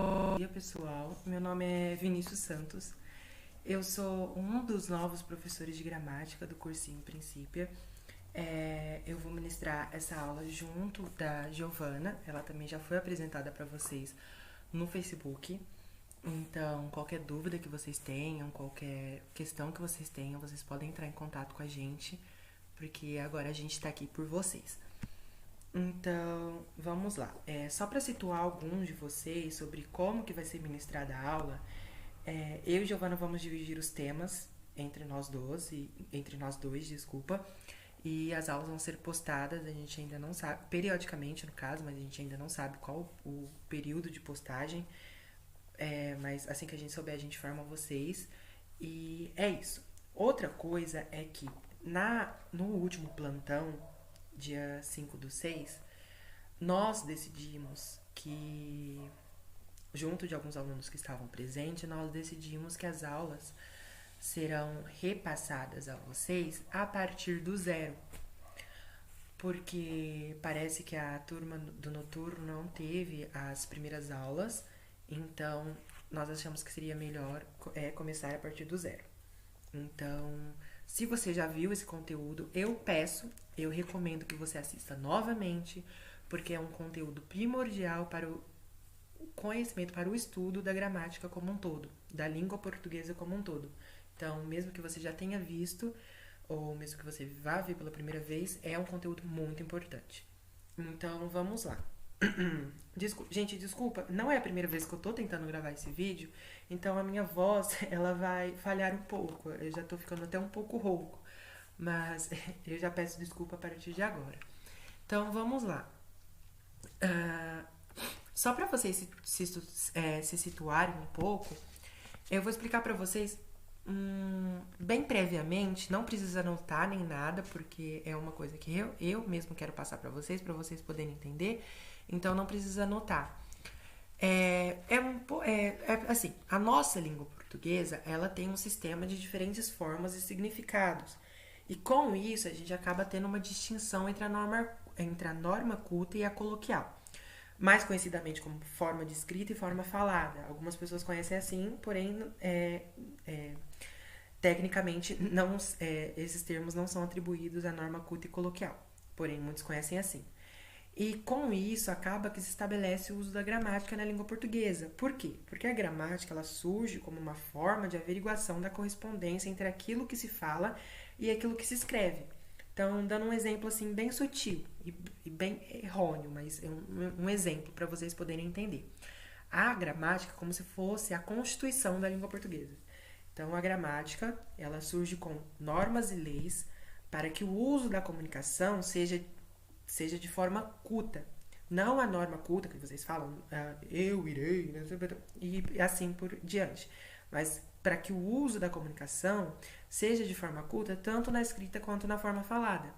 Bom dia, pessoal. Meu nome é Vinícius Santos. Eu sou um dos novos professores de gramática do cursinho Princípia. Eu vou ministrar essa aula junto da Giovana. Ela também já foi apresentada para vocês no Facebook. Então, qualquer dúvida que vocês tenham, qualquer questão que vocês tenham, vocês podem entrar em contato com a gente, porque agora a gente está aqui por vocês. Então, vamos lá. Só para situar alguns de vocês sobre como que vai ser ministrada a aula, eu e Giovana vamos dividir os temas entre nós dois, desculpa, e as aulas vão ser postadas, a gente ainda não sabe, periodicamente no caso, mas a gente ainda não sabe qual o período de postagem, mas assim que a gente souber a gente informa vocês, e é isso. Outra coisa é que no último plantão, dia 5/6, nós decidimos que, junto de alguns alunos que estavam presentes, nós decidimos que as aulas serão repassadas a vocês a partir do zero. Porque parece que a turma do noturno não teve as primeiras aulas, então nós achamos que seria melhor começar a partir do zero. Então, se você já viu esse conteúdo, eu recomendo que você assista novamente, porque é um conteúdo primordial para o conhecimento, para o estudo da gramática como um todo, da língua portuguesa como um todo. Então, mesmo que você já tenha visto, ou mesmo que você vá ver pela primeira vez, é um conteúdo muito importante. Então, vamos lá. Gente, desculpa, não é a primeira vez que eu tô tentando gravar esse vídeo, então a minha voz, ela vai falhar um pouco. Eu já tô ficando até um pouco rouco, mas eu já peço desculpa a partir de agora. Então, vamos lá. Ah, Só para vocês se situarem um pouco, eu vou explicar para vocês bem previamente, não precisa anotar nem nada, porque é uma coisa que eu mesmo quero passar para vocês poderem entender, então não precisa anotar. Assim, a nossa língua portuguesa, ela tem um sistema de diferentes formas e significados. E com isso, a gente acaba tendo uma distinção entre a norma culta e a coloquial. Mais conhecidamente como forma de escrita e forma falada. Algumas pessoas conhecem assim, porém, tecnicamente, esses termos não são atribuídos à norma culta e coloquial. Porém, muitos conhecem assim. E com isso acaba que se estabelece o uso da gramática na língua portuguesa. Por quê? Porque a gramática ela surge como uma forma de averiguação da correspondência entre aquilo que se fala e aquilo que se escreve. Então, dando um exemplo assim bem sutil e bem errôneo, mas é um exemplo para vocês poderem entender. A gramática é como se fosse a constituição da língua portuguesa. Então, a gramática ela surge com normas e leis para que o uso da comunicação seja de forma culta. Não a norma culta que vocês falam, eu irei, e assim por diante. Mas para que o uso da comunicação seja de forma culta, tanto na escrita quanto na forma falada.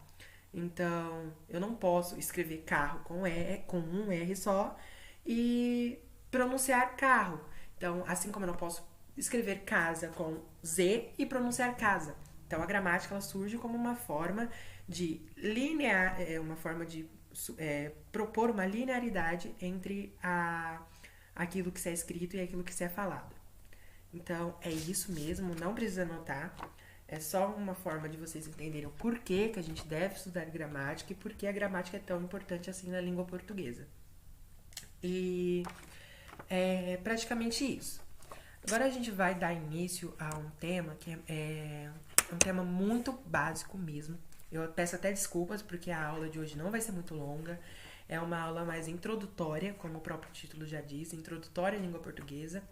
Então, eu não posso escrever carro com um R só e pronunciar carro. Então, assim como eu não posso escrever casa com Z e pronunciar casa. Então, a gramática ela surge como uma forma de propor uma linearidade entre aquilo que se é escrito e aquilo que se é falado. Então, é isso mesmo, não precisa anotar. É só uma forma de vocês entenderem o porquê que a gente deve estudar gramática e por que a gramática é tão importante assim na língua portuguesa. E é praticamente isso. Agora a gente vai dar início a um tema que é um tema muito básico mesmo. Eu peço até desculpas porque a aula de hoje não vai ser muito longa. É uma aula mais introdutória, como o próprio título já diz, introdutória à língua portuguesa,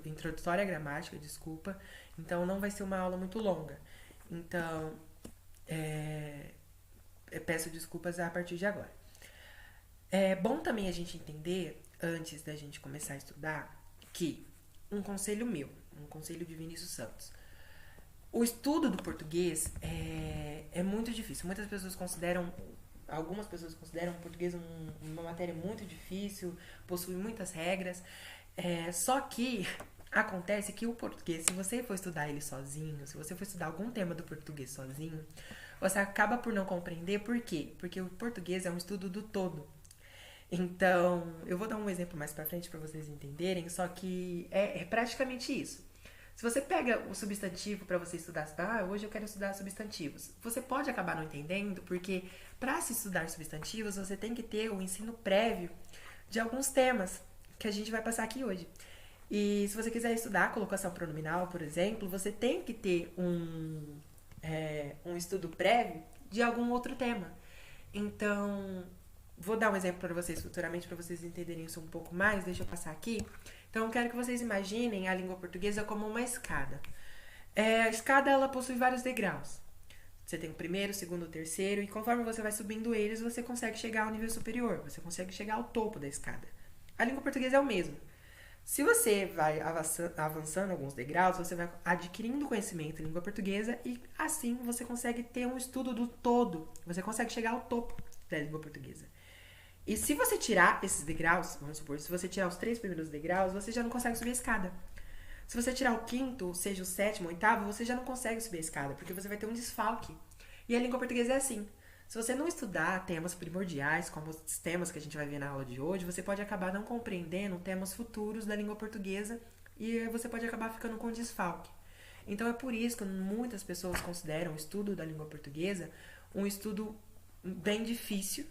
introdutória à gramática, desculpa. Então não vai ser uma aula muito longa. Então, eu peço desculpas a partir de agora. É bom também a gente entender, antes da gente começar a estudar, que um conselho meu, um conselho de Vinícius Santos. O estudo do português é muito difícil. Algumas pessoas consideram o português uma matéria muito difícil, possui muitas regras. Só que acontece que o português, se você for estudar ele sozinho, se você for estudar algum tema do português sozinho, você acaba por não compreender. Por quê? Porque o português é um estudo do todo. Então, eu vou dar um exemplo mais pra frente pra vocês entenderem, só que é praticamente isso. Se você pega o substantivo pra você estudar, hoje eu quero estudar substantivos. Você pode acabar não entendendo, porque para se estudar substantivos, você tem que ter o ensino prévio de alguns temas que a gente vai passar aqui hoje. E se você quiser estudar colocação pronominal, por exemplo, você tem que ter um estudo prévio de algum outro tema. Então, vou dar um exemplo para vocês futuramente, para vocês entenderem isso um pouco mais. Deixa eu passar aqui. Então, eu quero que vocês imaginem a língua portuguesa como uma escada. A escada, ela possui vários degraus. Você tem o primeiro, o segundo, o terceiro, e conforme você vai subindo eles, você consegue chegar ao nível superior, você consegue chegar ao topo da escada. A língua portuguesa é o mesmo. Se você vai avançando alguns degraus, você vai adquirindo conhecimento em língua portuguesa e assim você consegue ter um estudo do todo. Você consegue chegar ao topo da língua portuguesa. E se você tirar esses degraus, vamos supor, se você tirar os 3 primeiros degraus, você já não consegue subir a escada. Se você tirar o quinto, seja o sétimo, o oitavo, você já não consegue subir a escada, porque você vai ter um desfalque. E a língua portuguesa é assim. Se você não estudar temas primordiais, como os temas que a gente vai ver na aula de hoje, você pode acabar não compreendendo temas futuros da língua portuguesa e você pode acabar ficando com desfalque. Então é por isso que muitas pessoas consideram o estudo da língua portuguesa um estudo bem difícil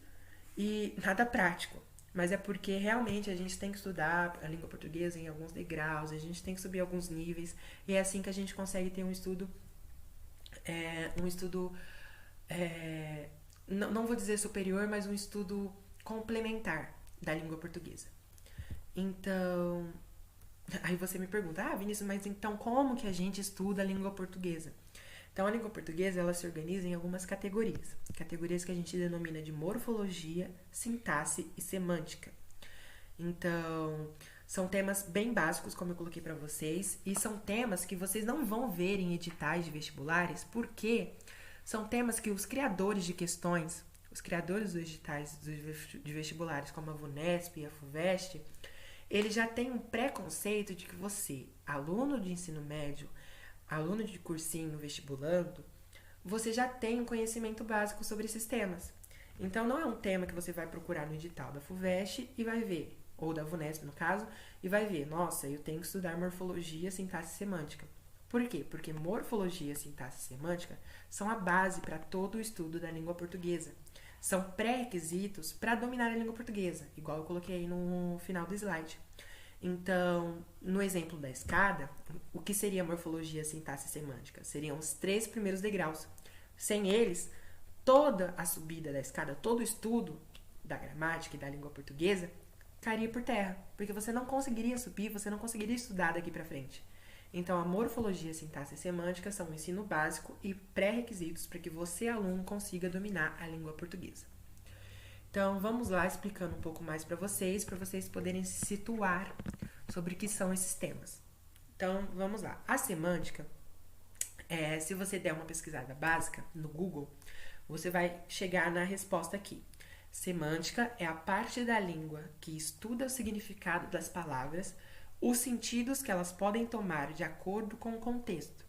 e nada prático. Mas é porque realmente a gente tem que estudar a língua portuguesa em alguns degraus, a gente tem que subir alguns níveis, e é assim que a gente consegue ter um estudo não vou dizer superior, mas um estudo complementar da língua portuguesa. Então, aí você me pergunta, Vinícius, mas então como que a gente estuda a língua portuguesa? Então, a língua portuguesa, ela se organiza em algumas categorias. Categorias que a gente denomina de morfologia, sintaxe e semântica. Então, são temas bem básicos, como eu coloquei para vocês, e são temas que vocês não vão ver em editais de vestibulares, porque são temas que os criadores de questões, os criadores dos editais de vestibulares, como a VUNESP e a FUVEST, eles já têm um preconceito de que você, aluno de ensino médio, aluno de cursinho, vestibulando, você já tem um conhecimento básico sobre esses temas. Então, não é um tema que você vai procurar no edital da FUVEST e vai ver, ou da VUNESP no caso, e vai ver, nossa, eu tenho que estudar morfologia, sintaxe e semântica. Por quê? Porque morfologia, sintaxe e semântica são a base para todo o estudo da língua portuguesa. São pré-requisitos para dominar a língua portuguesa, igual eu coloquei aí no final do slide. Então, no exemplo da escada, o que seria morfologia, sintaxe e semântica? Seriam os 3 primeiros degraus. Sem eles, toda a subida da escada, todo o estudo da gramática e da língua portuguesa cairia por terra, porque você não conseguiria subir, você não conseguiria estudar daqui para frente. Então, a morfologia, sintaxe e semântica são um ensino básico e pré-requisitos para que você, aluno, consiga dominar a língua portuguesa. Então, vamos lá explicando um pouco mais para vocês poderem se situar sobre o que são esses temas. Então, vamos lá. A semântica, se você der uma pesquisada básica no Google, você vai chegar na resposta aqui. Semântica é a parte da língua que estuda o significado das palavras, os sentidos que elas podem tomar de acordo com o contexto.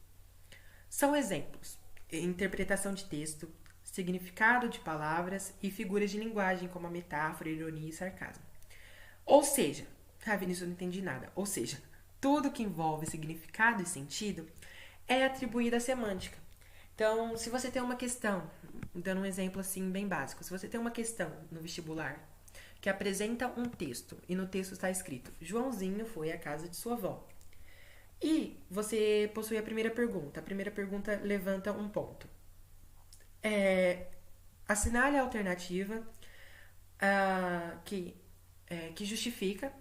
São exemplos: interpretação de texto, significado de palavras e figuras de linguagem, como a metáfora, ironia e sarcasmo. Ou seja, Vinícius, eu não entendi nada. Ou seja, tudo que envolve significado e sentido é atribuído à semântica. Então, se você tem uma questão, dando um exemplo assim bem básico, se você tem uma questão no vestibular que apresenta um texto e no texto está escrito Joãozinho foi à casa de sua avó. E você possui a primeira pergunta. A primeira pergunta levanta um ponto. Assinale a alternativa que justifica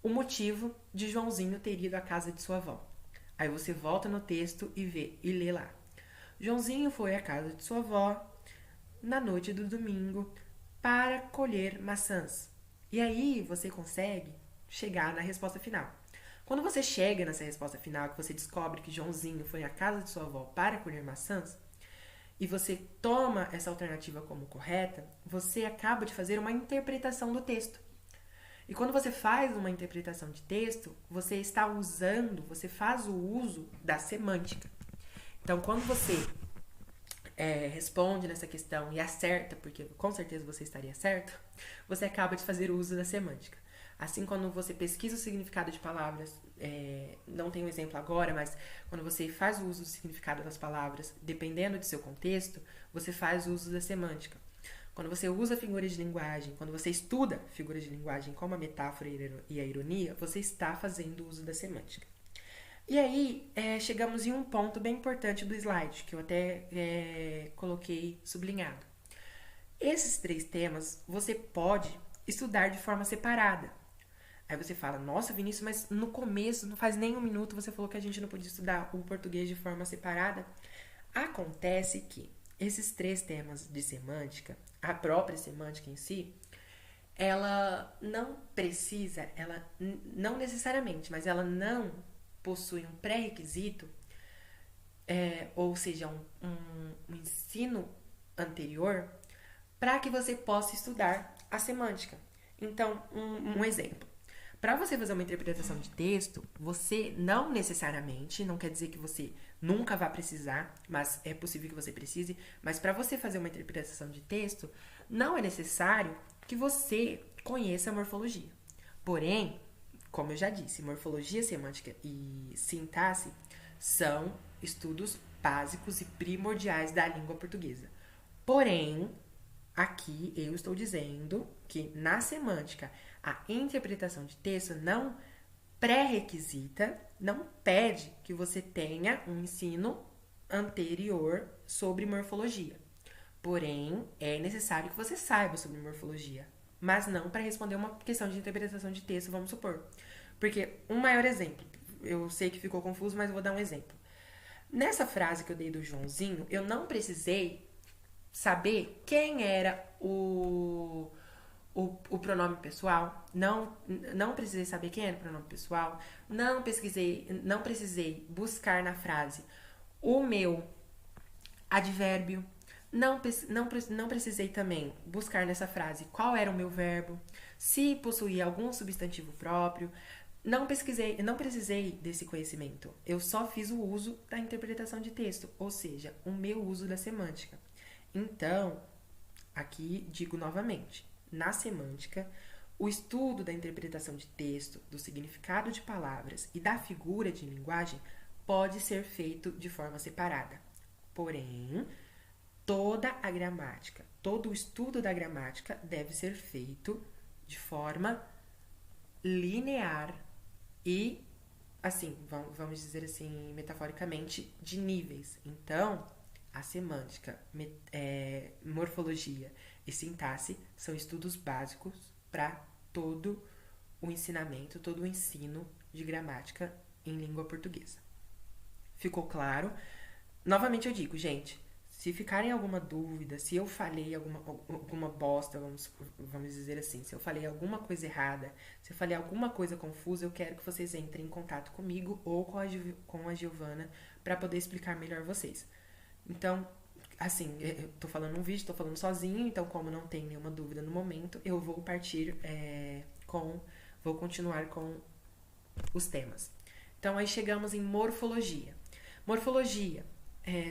o motivo de Joãozinho ter ido à casa de sua avó. Aí você volta no texto e lê lá. Joãozinho foi à casa de sua avó na noite do domingo para colher maçãs. E aí você consegue chegar na resposta final. Quando você chega nessa resposta final, que você descobre que Joãozinho foi à casa de sua avó para colher maçãs, e você toma essa alternativa como correta, você acaba de fazer uma interpretação do texto. E quando você faz uma interpretação de texto, você faz o uso da semântica. Então, quando você responde nessa questão e acerta, porque com certeza você estaria certo, você acaba de fazer uso da semântica. Assim, quando você pesquisa o significado de palavras, não tem um exemplo agora, mas quando você faz o uso do significado das palavras, dependendo do seu contexto, você faz o uso da semântica. Quando você usa figuras de linguagem, quando você estuda figuras de linguagem como a metáfora e a ironia, você está fazendo uso da semântica. E aí, chegamos em um ponto bem importante do slide, que eu até coloquei sublinhado. Esses 3 temas você pode estudar de forma separada. Aí você fala, nossa, Vinícius, mas no começo, não faz nem um minuto, você falou que a gente não podia estudar o português de forma separada. Acontece que esses 3 temas de semântica, a própria semântica em si, ela não precisa, ela não necessariamente, mas ela não possui um pré-requisito, ou seja, um ensino anterior, para que você possa estudar a semântica. Então, um exemplo. Para você fazer uma interpretação de texto, você não necessariamente, não quer dizer que você nunca vá precisar, mas é possível que você precise, mas para você fazer uma interpretação de texto, não é necessário que você conheça a morfologia. Porém, como eu já disse, morfologia, semântica e sintaxe são estudos básicos e primordiais da língua portuguesa. Porém, aqui eu estou dizendo que na semântica a interpretação de texto não pré-requisita, não pede que você tenha um ensino anterior sobre morfologia. Porém, é necessário que você saiba sobre morfologia, mas não para responder uma questão de interpretação de texto, vamos supor. Porque um maior exemplo, eu sei que ficou confuso, mas eu vou dar um exemplo. Nessa frase que eu dei do Joãozinho, eu não precisei saber quem era o pronome pessoal, não precisei saber quem era o pronome pessoal, não precisei buscar na frase o meu advérbio, não precisei também buscar nessa frase qual era o meu verbo, se possuía algum substantivo próprio, não precisei desse conhecimento, eu só fiz o uso da interpretação de texto, ou seja, o meu uso da semântica. Então, aqui digo novamente, na semântica, o estudo da interpretação de texto, do significado de palavras e da figura de linguagem pode ser feito de forma separada. Porém, toda a gramática, todo o estudo da gramática deve ser feito de forma linear e, assim, vamos dizer assim, metaforicamente, de níveis. Então, a semântica, morfologia e sintaxe são estudos básicos para todo o ensinamento, todo o ensino de gramática em língua portuguesa. Ficou claro? Novamente eu digo, gente, se ficarem alguma dúvida, se eu falei alguma bosta, vamos dizer assim, se eu falei alguma coisa errada, se eu falei alguma coisa confusa, eu quero que vocês entrem em contato comigo ou com a Giovana para poder explicar melhor vocês. Então, assim, eu tô falando um vídeo, tô falando sozinho, então como não tem nenhuma dúvida no momento, eu vou vou continuar com os temas. Então, aí chegamos em morfologia. Morfologia,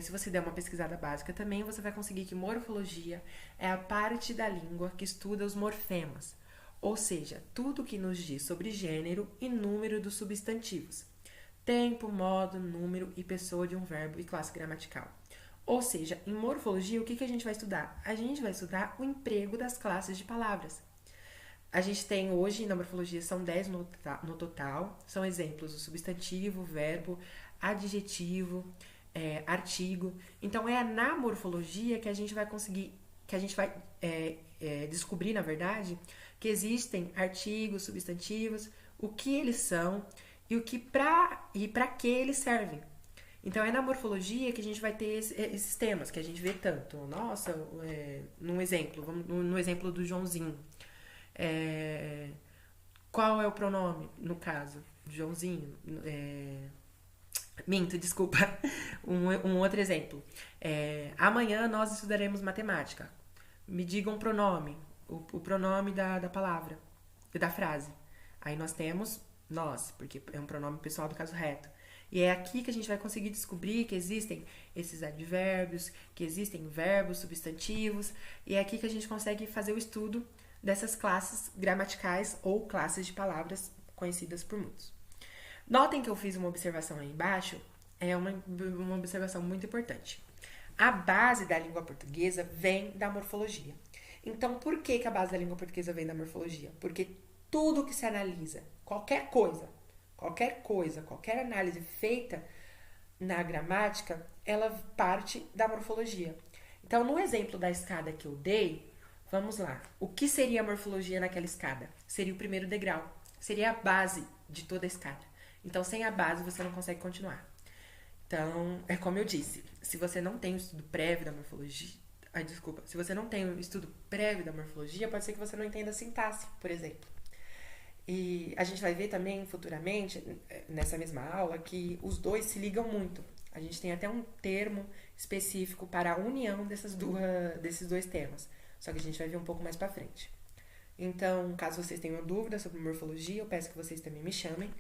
se você der uma pesquisada básica também, você vai conseguir que morfologia é a parte da língua que estuda os morfemas, ou seja, tudo que nos diz sobre gênero e número dos substantivos, tempo, modo, número e pessoa de um verbo e classe gramatical. Ou seja, em morfologia, o que a gente vai estudar? A gente vai estudar o emprego das classes de palavras. A gente tem hoje, na morfologia, são 10 no total. São exemplos do substantivo, verbo, adjetivo, artigo. Então, é na morfologia que a gente vai conseguir, que a gente vai descobrir, na verdade, que existem artigos, substantivos, o que eles são e para que eles servem. Então, é na morfologia que a gente vai ter esses temas, que a gente vê tanto. Nossa, no exemplo do Joãozinho. Qual é o pronome, no caso, do Joãozinho? Minto, desculpa. Um outro exemplo. Amanhã nós estudaremos matemática. Me diga um pronome. O pronome da palavra, da frase. Aí nós temos nós, porque é um pronome pessoal do caso reto. E é aqui que a gente vai conseguir descobrir que existem esses advérbios, que existem verbos, substantivos, e é aqui que a gente consegue fazer o estudo dessas classes gramaticais ou classes de palavras conhecidas por muitos. Notem que eu fiz uma observação aí embaixo, é uma observação muito importante. A base da língua portuguesa vem da morfologia. Então, por que a base da língua portuguesa vem da morfologia? Porque tudo que se analisa, qualquer coisa, qualquer análise feita na gramática, ela parte da morfologia. Então, no exemplo da escada que eu dei, vamos lá. O que seria a morfologia naquela escada? Seria o primeiro degrau. Seria a base de toda a escada. Então, sem a base, você não consegue continuar. Então, é como eu disse, se você não tem o estudo prévio da morfologia, se você não tem o estudo prévio da morfologia, pode ser que você não entenda a sintaxe, por exemplo. E a gente vai ver também futuramente, nessa mesma aula, que os dois se ligam muito. A gente tem até um termo específico para a união desses dois temas. Só que a gente vai ver um pouco mais pra frente. Então, caso vocês tenham dúvidas sobre morfologia, eu peço que vocês também me chamem.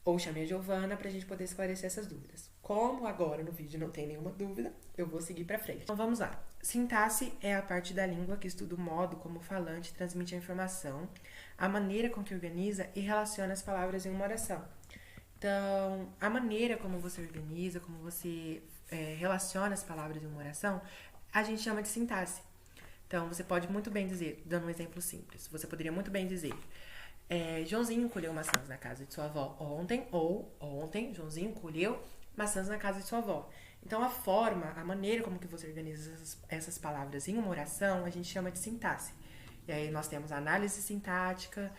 Ou chamem a Giovana pra gente poder esclarecer essas dúvidas. Como agora no vídeo não tem nenhuma dúvida, eu vou seguir pra frente. Então vamos lá. Sintaxe é a parte da língua que estuda o modo como o falante transmite a informação, a maneira com que organiza e relaciona as palavras em uma oração. Então, a maneira como você organiza, como você relaciona as palavras em uma oração, a gente chama de sintaxe. Então, você pode muito bem dizer, dando um exemplo simples, você poderia muito bem dizer... Joãozinho colheu maçãs na casa de sua avó ontem, ou ontem Joãozinho colheu maçãs na casa de sua avó. Então, a maneira como que você organiza essas palavras em uma oração, a gente chama de sintaxe. E aí nós temos a análise sintática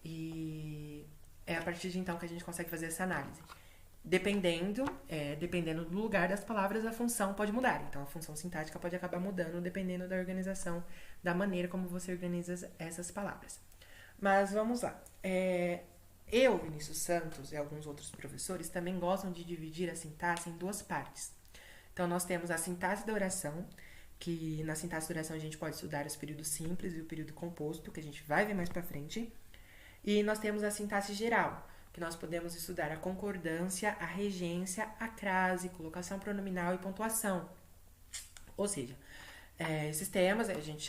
e é a partir de então que a gente consegue fazer essa análise. Dependendo do lugar das palavras, a função pode mudar. Então, a função sintática pode acabar mudando dependendo da organização, da maneira como você organiza essas palavras. Mas vamos lá. Eu, Vinícius Santos e alguns outros professores também gostam de dividir a sintaxe em duas partes. Então, nós temos a sintaxe da oração, que na sintaxe da oração a gente pode estudar os períodos simples e o período composto, que a gente vai ver mais pra frente. E nós temos a sintaxe geral, que nós podemos estudar a concordância, a regência, a crase, colocação pronominal e pontuação. Ou seja, esses temas a gente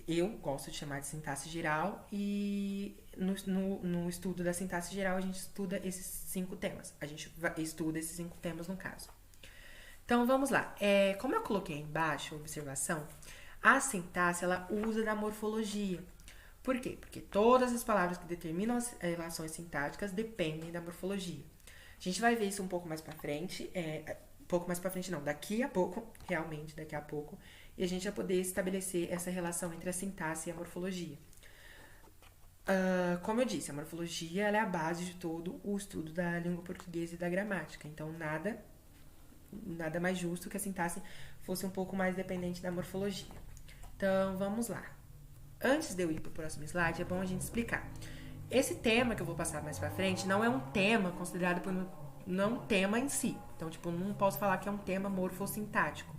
eu gosto de chamar de sintaxe geral e no estudo da sintaxe geral a gente estuda esses 5 temas. A gente estuda esses 5 temas no caso. Então vamos lá. Como eu coloquei embaixo a observação, a sintaxe ela usa da morfologia. Por quê? Porque todas as palavras que determinam as relações sintáticas dependem da morfologia. A gente vai ver isso um pouco mais pra frente. Daqui a pouco, realmente daqui a pouco. E a gente vai poder estabelecer essa relação entre a sintaxe e a morfologia. Como eu disse, a morfologia ela é a base de todo o estudo da língua portuguesa e da gramática. Então, nada mais justo que a sintaxe fosse um pouco mais dependente da morfologia. Então, vamos lá. Antes de eu ir para o próximo slide, é bom a gente explicar. Esse tema que eu vou passar mais pra frente não é um tema considerado não é um tema em si. Então, não posso falar que é um tema morfossintático.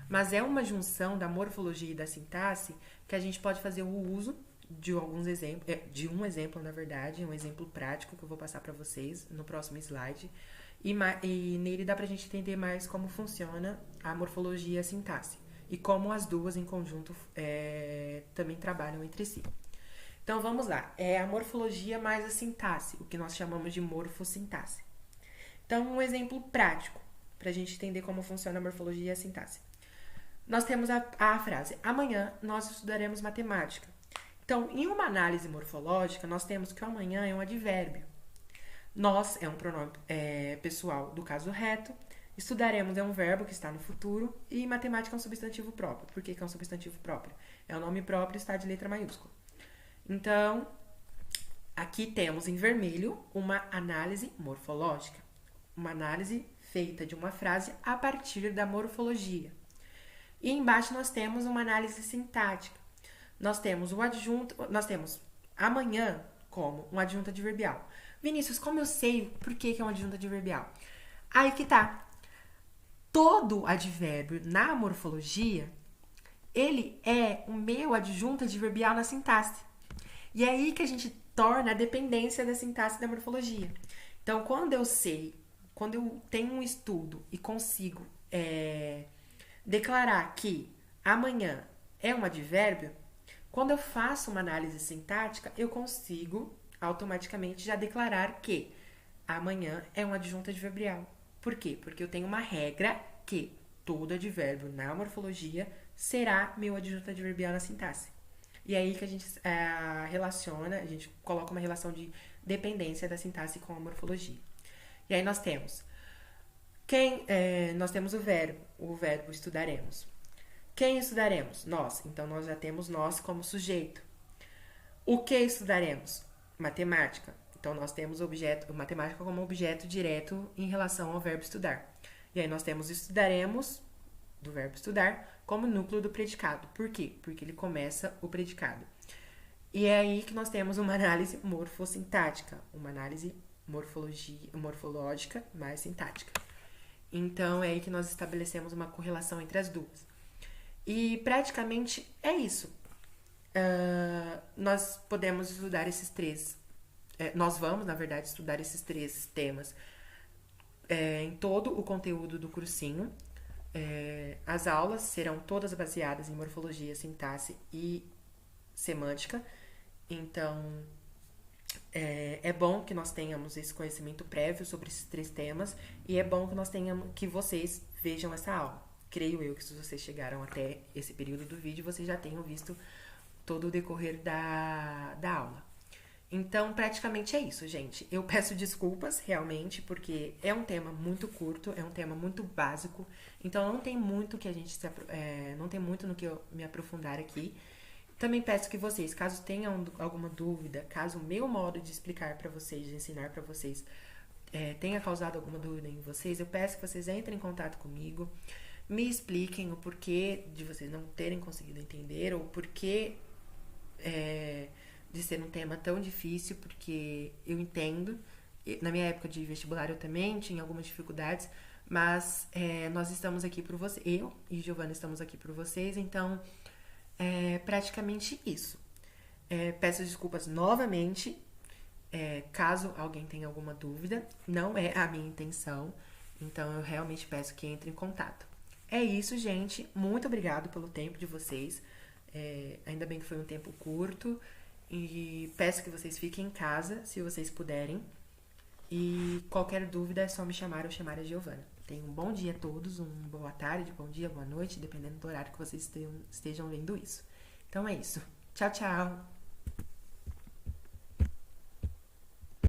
Mas é uma junção da morfologia e da sintaxe que a gente pode fazer o uso de alguns exemplos, um exemplo prático que eu vou passar para vocês no próximo slide. E nele dá pra gente entender mais como funciona a morfologia e a sintaxe. E como as duas em conjunto também trabalham entre si. Então vamos lá, é a morfologia mais a sintaxe, o que nós chamamos de morfossintaxe. Então um exemplo prático, pra gente entender como funciona a morfologia e a sintaxe. Nós temos a frase, amanhã nós estudaremos matemática. Então, em uma análise morfológica, nós temos que o amanhã é um advérbio. Nós é um pronome pessoal do caso reto, estudaremos é um verbo que está no futuro e matemática é um substantivo próprio. Por que é um substantivo próprio? É um nome próprio e está de letra maiúscula. Então, aqui temos em vermelho uma análise morfológica. Uma análise feita de uma frase a partir da morfologia. E embaixo nós temos uma análise sintática. Nós temos amanhã como um adjunto adverbial. Vinícius, como eu sei por que é um adjunto adverbial? Aí que tá. Todo advérbio na morfologia, ele é o meu adjunto adverbial na sintaxe. E é aí que a gente torna a dependência da sintaxe da morfologia. Então, quando eu sei quando eu tenho um estudo e consigo declarar que amanhã é um advérbio, quando eu faço uma análise sintática, eu consigo automaticamente já declarar que amanhã é um adjunto adverbial. Por quê? Porque eu tenho uma regra que todo advérbio na morfologia será meu adjunto adverbial na sintaxe. E é aí que a gente relaciona, a gente coloca uma relação de dependência da sintaxe com a morfologia. E aí nós temos o verbo estudaremos. Quem estudaremos? Nós. Então nós já temos nós como sujeito. O que estudaremos? Matemática. Então nós temos matemática como objeto direto em relação ao verbo estudar. E aí nós temos estudaremos do verbo estudar como núcleo do predicado. Por quê? Porque ele começa o predicado. E é aí que nós temos uma análise morfossintática, uma análise morfológica mais sintática. Então é aí que nós estabelecemos uma correlação entre as duas. E praticamente é isso. Nós podemos estudar esses três. Nós vamos, na verdade, estudar esses três temas em todo o conteúdo do cursinho. As aulas serão todas baseadas em morfologia, sintaxe e semântica. Então, é bom que nós tenhamos esse conhecimento prévio sobre esses três temas e é bom que vocês vejam essa aula. Creio eu que se vocês chegaram até esse período do vídeo, vocês já tenham visto todo o decorrer da aula. Então, praticamente é isso, gente. Eu peço desculpas, realmente, porque é um tema muito curto, é um tema muito básico, então não tem muito que não tem muito no que eu me aprofundar aqui. Também peço que vocês, caso tenham alguma dúvida, caso o meu modo de explicar para vocês, de ensinar para vocês, tenha causado alguma dúvida em vocês, eu peço que vocês entrem em contato comigo, me expliquem o porquê de vocês não terem conseguido entender, ou o porquê de ser um tema tão difícil, porque eu entendo. Na minha época de vestibular eu também tinha algumas dificuldades, mas nós estamos aqui por vocês. Eu e Giovana estamos aqui por vocês, então é praticamente isso. Peço desculpas novamente, caso alguém tenha alguma dúvida, não é a minha intenção, então eu realmente peço que entre em contato. É isso, gente. Muito obrigado pelo tempo de vocês. Ainda bem que foi um tempo curto. E peço que vocês fiquem em casa, se vocês puderem. E qualquer dúvida é só me chamar ou chamar a Giovana. Tenham um bom dia a todos, uma boa tarde, bom dia, boa noite, dependendo do horário que vocês estejam vendo isso. Então é isso. Tchau, tchau!